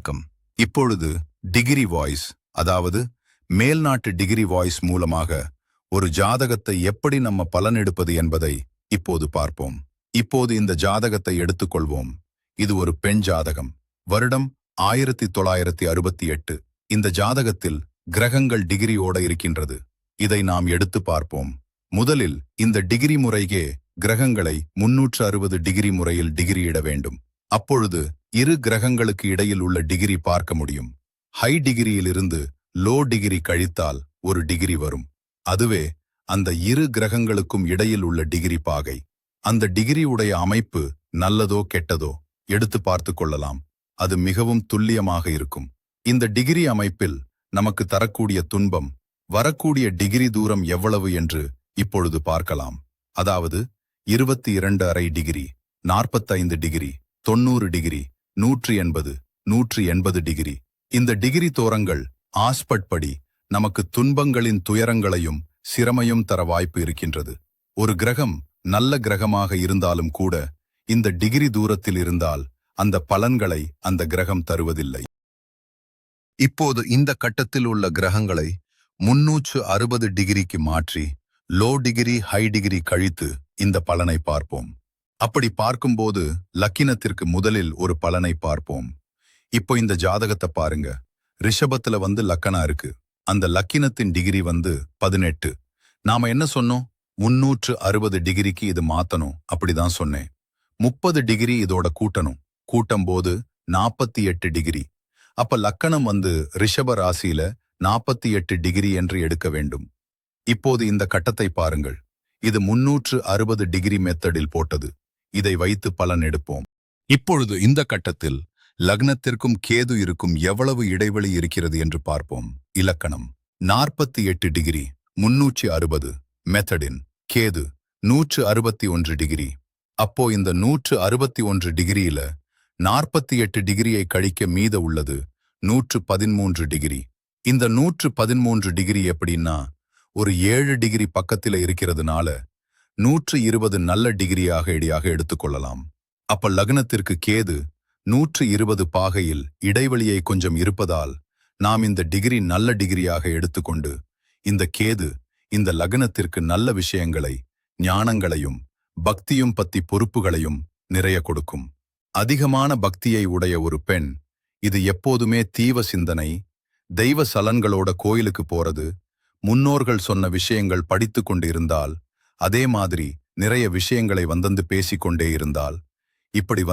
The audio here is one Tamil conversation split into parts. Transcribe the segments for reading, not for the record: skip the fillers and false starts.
வணக்கம். இப்பொழுது டிகிரி வாய்ஸ், அதாவது மேல்நாட்டு டிகிரி வாய்ஸ் மூலமாக ஒரு ஜாதகத்தை எப்படி நம்ம பலனெடுப்பது என்பதை இப்போது பார்ப்போம். இப்போது இந்த ஜாதகத்தை எடுத்துக்கொள்வோம். இது ஒரு பெண் ஜாதகம். வருடம் 1968. இந்த ஜாதகத்தில் கிரகங்கள் டிகிரியோட இருக்கின்றது. இதை நாம் எடுத்து பார்ப்போம். முதலில் இந்த டிகிரி முறையே கிரகங்களை 360 டிகிரி முறையில் டிகிரியிட வேண்டும். அப்பொழுது இரு கிரகங்களுக்கு இடையில் உள்ள டிகிரி பார்க்க முடியும். ஹை டிகிரியிலிருந்து லோ டிகிரி கழித்தால் ஒரு டிகிரி வரும். அதுவே அந்த இரு கிரகங்களுக்கும் இடையில் உள்ள டிகிரி பாகை. அந்த டிகிரி உடைய அமைப்பு நல்லதோ கெட்டதோ எடுத்து பார்த்து கொள்ளலாம். அது மிகவும் துல்லியமாக இருக்கும். இந்த டிகிரி அமைப்பில் நமக்கு தரக்கூடிய துன்பம், வரக்கூடிய டிகிரி தூரம் எவ்வளவு என்று இப்பொழுது பார்க்கலாம். அதாவது 22.5 டிகிரி, 45 டிகிரி, 90 டிகிரி, 180, 180 டிகிரி. இந்த டிகிரி தோரங்கள் ஆஸ்பட் படி நமக்கு துன்பங்களின் துயரங்களையும் சிரமையும் தர வாய்ப்பு இருக்கின்றது. ஒரு கிரகம் நல்ல கிரகமாக இருந்தாலும் கூட இந்த டிகிரி தூரத்தில் இருந்தால் அந்த பலன்களை அந்த கிரகம் தருவதில்லை. இப்போது இந்த கட்டத்தில் உள்ள கிரகங்களை 360 டிகிரிக்கு மாற்றி லோ டிகிரி ஹை டிகிரி கழித்து இந்த பலனை பார்ப்போம். அப்படி பார்க்கும்போது லக்கினத்திற்கு முதலில் ஒரு பலனை பார்ப்போம். இப்போ இந்த ஜாதகத்தை பாருங்க. ரிஷபத்துல லக்கணா இருக்கு. அந்த லக்கினத்தின் டிகிரி 18. நாம என்ன சொன்னோம்? 360 டிகிரிக்கு இது மாத்தணும். அப்படிதான் சொன்னேன். 30 டிகிரி இதோட கூட்டணும். கூட்டும் போது 48 டிகிரி. அப்ப லக்கணம் ரிஷப ராசியில 48 டிகிரி என்று எடுக்க வேண்டும். இப்போது இந்த கட்டத்தை பாருங்கள். இது 360 டிகிரி மெத்தடில் போட்டது. இதை வைத்து பலன் எடுப்போம். இப்பொழுது இந்த கட்டத்தில் லக்னத்திற்கும் கேது இருக்கும் எவ்வளவு இடைவெளி இருக்கிறது என்று பார்ப்போம். இலக்கணம் 48 டிகிரி, 360 மெத்தடின் கேது 161 டிகிரி. அப்போ இந்த 161 டிகிரியில 48 டிகிரியை கழிக்க மீத உள்ளது 113 டிகிரி. இந்த 113 டிகிரி எப்படின்னா ஒரு 7 டிகிரி பக்கத்தில இருக்கிறதுனால 120 நல்ல டிகிரியாக எடுத்துக்கொள்ளலாம். அப்ப லக்னத்திற்கு கேது 120 பாகையில் இடைவெளியை கொஞ்சம் இருப்பதால் நாம் இந்த டிகிரி நல்ல டிகிரியாக எடுத்துக்கொண்டு இந்த கேது இந்த லக்னத்திற்கு நல்ல விஷயங்களை, ஞானங்களையும் பக்தியும் பத்தி பொறுப்புகளையும் நிறைய கொடுக்கும். அதிகமான பக்தியை உடைய ஒரு பெண் இது எப்போதுமே தீவ சிந்தனை, தெய்வ சலன்களோட கோயிலுக்கு போறது, முன்னோர்கள் சொன்ன விஷயங்கள் படித்து கொண்டு இருந்தால், அதே மாதிரி நிறைய விஷயங்களை பேசிக்கொண்டே இருந்தால், இப்படி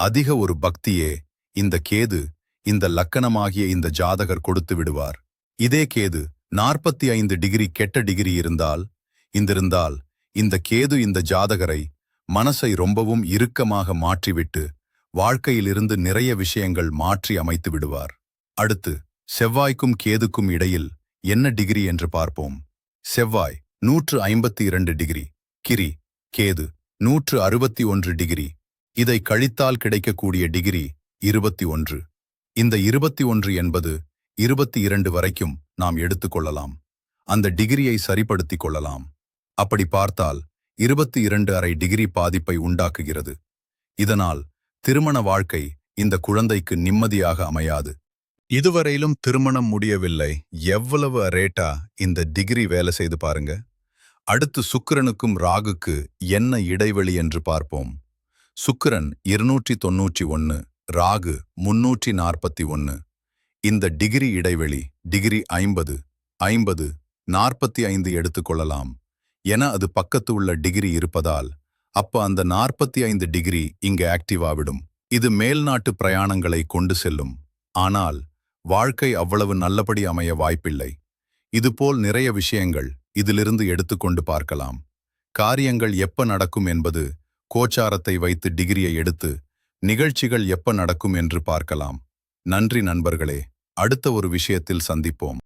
அதிக ஒரு பக்தியே இந்த கேது இந்த லக்கணமாகிய இந்த ஜாதகர் கொடுத்து விடுவார். இதே கேது 45 டிகிரி கெட்ட டிகிரி இருந்தால் இந்த கேது இந்த ஜாதகரை மனசை ரொம்பவும் இறுக்கமாக மாற்றிவிட்டு வாழ்க்கையிலிருந்து நிறைய விஷயங்கள் மாற்றி அமைத்து விடுவார். அடுத்து செவ்வாய்க்கும் கேதுக்கும் இடையில் என்ன டிகிரி என்று பார்ப்போம். செவ்வாய் 152 டிகிரி, கிரி கேது 161 டிகிரி. இதை கழித்தால் கிடைக்கக்கூடிய டிகிரி 21. இந்த 21 என்பது 22 வரைக்கும் நாம் எடுத்துக்கொள்ளலாம். அந்த டிகிரியை சரிப்படுத்திக் கொள்ளலாம். அப்படி பார்த்தால் 22.5 டிகிரி பாதிப்பை உண்டாக்குகிறது. இதனால் திருமண வாழ்க்கை இந்த குழந்தைக்கு நிம்மதியாக அமையாது. இதுவரையிலும் திருமணம் முடியவில்லை. எவ்வளவு ரேட்டா இந்த டிகிரி வேலை செய்து பாருங்க. அடுத்து சுக்கிரனுக்கும் ராகுக்கு என்ன இடைவெளி என்று பார்ப்போம். சுக்கிரன் 291, ராகு 341. இந்த டிகிரி இடைவெளி டிகிரி 50, 50, 45 எடுத்துக்கொள்ளலாம். என அது பக்கத்து உள்ள டிகிரி இருப்பதால் அப்ப அந்த 45 டிகிரி இங்கு ஆக்டிவாவிடும். இது மேல்நாட்டு பிரயாணங்களை கொண்டு செல்லும். ஆனால் வாழ்க்கை அவ்வளவு நல்லபடி அமைய வாய்ப்பில்லை. இதுபோல் நிறைய விஷயங்கள் இதிலிருந்து எடுத்துக்கொண்டு பார்க்கலாம். காரியங்கள் எப்ப நடக்கும் என்பது கோச்சாரத்தை வைத்து டிகிரியை எடுத்து நிகழ்ச்சிகள் எப்ப நடக்கும் என்று பார்க்கலாம். நன்றி நண்பர்களே. அடுத்த ஒரு விஷயத்தில் சந்திப்போம்.